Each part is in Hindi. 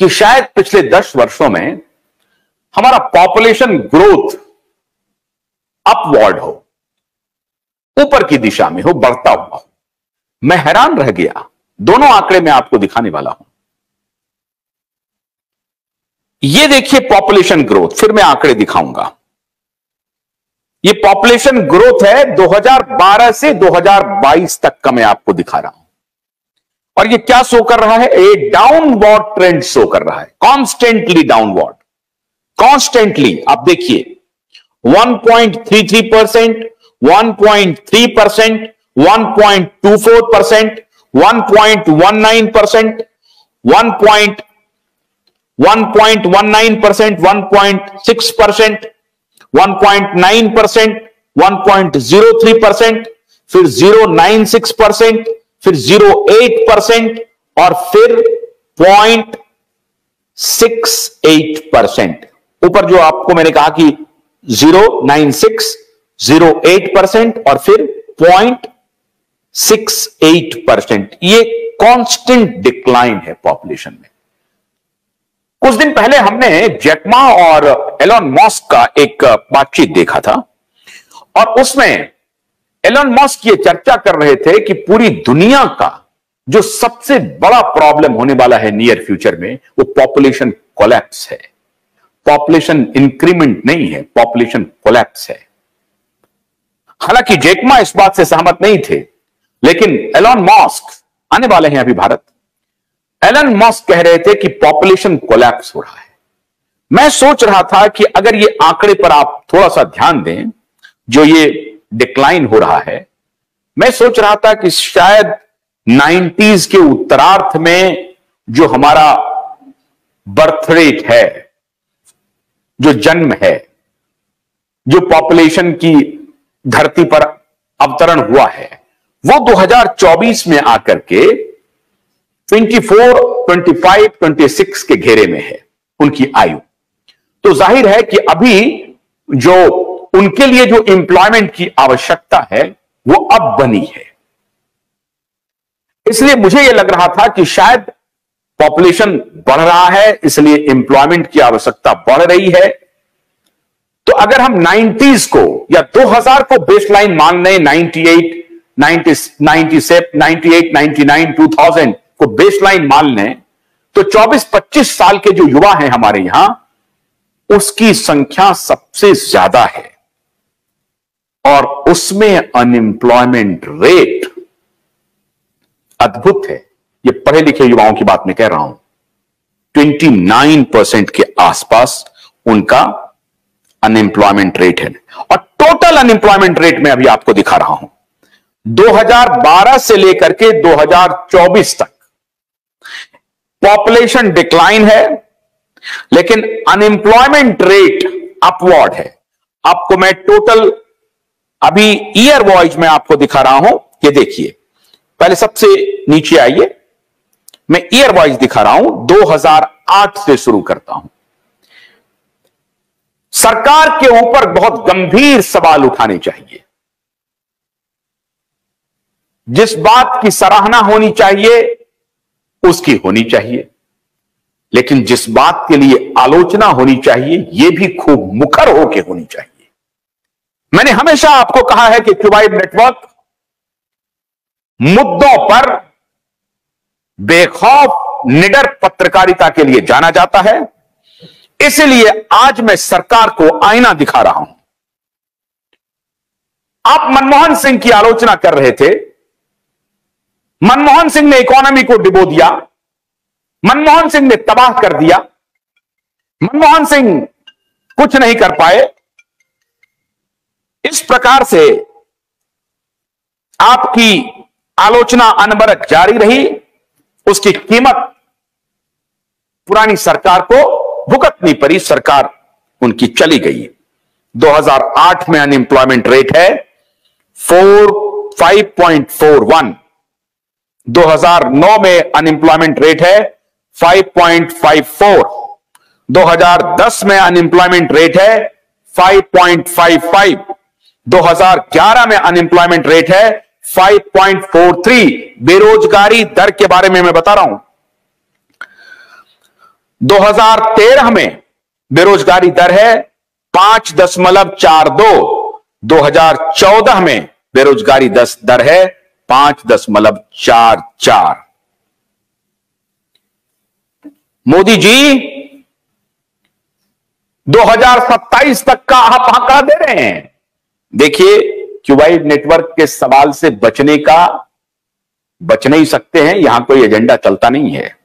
कि शायद पिछले 10 वर्षों में हमारा पॉपुलेशन ग्रोथ अपवर्ड हो, ऊपर की दिशा में हो, बढ़ता हुआ हो। मैं हैरान रह गया। दोनों आंकड़े मैं आपको दिखाने वाला हूं। ये देखिए पॉपुलेशन ग्रोथ, फिर मैं आंकड़े दिखाऊंगा। ये पॉपुलेशन ग्रोथ है 2012 से 2022 तक का, मैं आपको दिखा रहा हूं। और ये क्या शो कर रहा है? ए डाउनवर्ड ट्रेंड शो कर रहा है, कॉन्स्टेंटली डाउनवर्ड, कॉन्स्टेंटली। आप देखिए 1.33%, 1.3%, 1.24%, 1.19%, 1.19%, 1.6%, 1.9%, 1.03%, फिर 0.96%, फिर 0.8% और फिर 0.68%। ऊपर जो आपको मैंने कहा कि 0.96, 0.8% और फिर 0.68%, ये कांस्टेंट डिक्लाइन है पॉपुलेशन में। कुछ दिन पहले हमने जैक मा और एलन मस्क का एक बातचीत देखा था और उसमें एलन मस्क ये चर्चा कर रहे थे कि पूरी दुनिया का जो सबसे बड़ा प्रॉब्लम होने वाला है नियर फ्यूचर में, वो पॉपुलेशन कोलैप्स है। पॉपुलेशन इंक्रीमेंट नहीं है, पॉपुलेशन कोलैप्स है। हालांकि जैक मा इस बात से सहमत नहीं थे, लेकिन एलन मस्क आने वाले हैं अभी भारत। एलन मस्क कह रहे थे कि पॉपुलेशन कोलैप्स हो रहा है। मैं सोच रहा था कि अगर ये आंकड़े पर आप थोड़ा सा ध्यान दें, जो ये डिक्लाइन हो रहा है, मैं सोच रहा था कि शायद 90s के उत्तरार्ध में जो हमारा बर्थ रेट है, जो जन्म है, जो पॉपुलेशन की धरती पर अवतरण हुआ है, वो 2024 में आकर के 24, 25, 26 के घेरे में है उनकी आयु। तो जाहिर है कि अभी जो उनके लिए जो एम्प्लॉयमेंट की आवश्यकता है वो अब बनी है। इसलिए मुझे यह लग रहा था कि शायद पॉपुलेशन बढ़ रहा है, इसलिए एम्प्लॉयमेंट की आवश्यकता बढ़ रही है। तो अगर हम 90s को या 2000 को बेसलाइन मान लें, 98, 97, 98, 99, 2000 को बेसलाइन मान लें, तो 24-25 साल के जो युवा हैं हमारे यहां, उसकी संख्या सबसे ज्यादा है और उसमें अनएम्प्लॉयमेंट रेट अद्भुत है। ये पढ़े लिखे युवाओं की बात मैं कह रहा हूं। 29% के आसपास उनका अनएम्प्लॉयमेंट रेट है। और टोटल अनएम्प्लॉयमेंट रेट में अभी आपको दिखा रहा हूं, 2012 से लेकर के 2024 तक पॉपुलेशन डिक्लाइन है, लेकिन अनएम्प्लॉयमेंट रेट अपवर्ड है। आपको मैं टोटल अभी ईयर वाइज में आपको दिखा रहा हूं। ये देखिए, पहले सबसे नीचे आइए, मैं ईयर वाइज दिखा रहा हूं। 2008 से शुरू करता हूं। सरकार के ऊपर बहुत गंभीर सवाल उठाने चाहिए। जिस बात की सराहना होनी चाहिए उसकी होनी चाहिए, लेकिन जिस बात के लिए आलोचना होनी चाहिए यह भी खूब मुखर होकर होनी चाहिए। मैंने हमेशा आपको कहा है कि क्यूबाइड नेटवर्क मुद्दों पर बेखौफ निडर पत्रकारिता के लिए जाना जाता है। इसलिए आज मैं सरकार को आईना दिखा रहा हूं। आप मनमोहन सिंह की आलोचना कर रहे थे। मनमोहन सिंह ने इकोनॉमी को डिबो दिया, मनमोहन सिंह ने तबाह कर दिया, मनमोहन सिंह कुछ नहीं कर पाए। इस प्रकार से आपकी आलोचना अनवरत जारी रही। उसकी कीमत पुरानी सरकार को भुगतनी पड़ी। सरकार उनकी चली गई। 2008 में अनएम्प्लॉयमेंट रेट है 5.41। 2009 में अनएम्प्लॉयमेंट रेट है 5.54। 2010 में अनएम्प्लॉयमेंट रेट है 5.55। 2011 में अनएम्प्लॉयमेंट रेट है 5.43। बेरोजगारी दर के बारे में मैं बता रहा हूं। 2013 में बेरोजगारी दर है 5.42। 2014 में बेरोजगारी दर है 5.44। मोदी जी 2027 तक का आप आंकड़ा दे रहे हैं। देखिए, क्यूबाइड नेटवर्क के सवाल से बच नहीं सकते हैं, यहां कोई एजेंडा चलता नहीं है।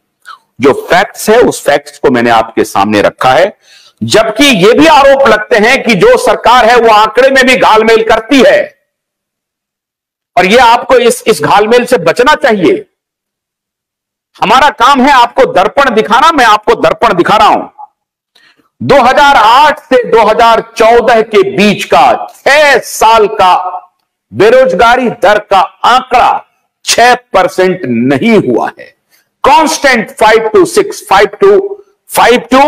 जो फैक्ट्स है उस फैक्ट्स को मैंने आपके सामने रखा है, जबकि ये भी आरोप लगते हैं कि जो सरकार है वो आंकड़े में भी घालमेल करती है, और ये आपको इस घालमेल से बचना चाहिए। हमारा काम है आपको दर्पण दिखाना, मैं आपको दर्पण दिखा रहा हूं। 2008 से 2014 के बीच का 6 साल का बेरोजगारी दर का आंकड़ा 6% नहीं हुआ है। Constant 5 to 6, 5 to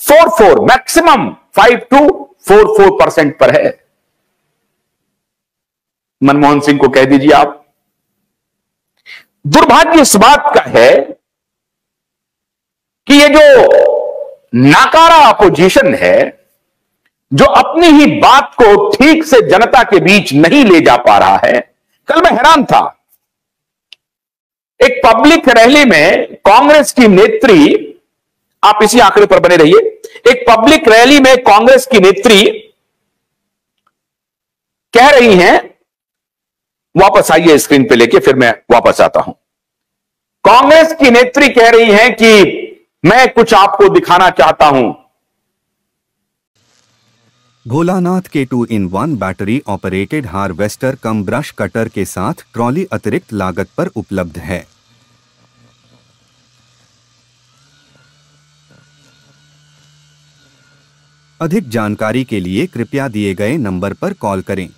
4, maximum 5 to 4% पर है। मनमोहन सिंह को कह दीजिए आप। दुर्भाग्य इस बात का है कि ये जो नाकारा अपोजिशन है, जो अपनी ही बात को ठीक से जनता के बीच नहीं ले जा पा रहा है। कल मैं हैरान था, एक पब्लिक रैली में कांग्रेस की नेत्री, आप इसी आंकड़े पर बने रहिए, एक पब्लिक रैली में कांग्रेस की नेत्री कह रही हैं, वापस आइए स्क्रीन पे लेके, फिर मैं वापस आता हूं। कांग्रेस की नेत्री कह रही हैं कि मैं कुछ आपको दिखाना चाहता हूं। भोलानाथ के 2-in-1 बैटरी ऑपरेटेड हार्वेस्टर कम ब्रश कटर के साथ ट्रॉली अतिरिक्त लागत पर उपलब्ध है। अधिक जानकारी के लिए कृपया दिए गए नंबर पर कॉल करें।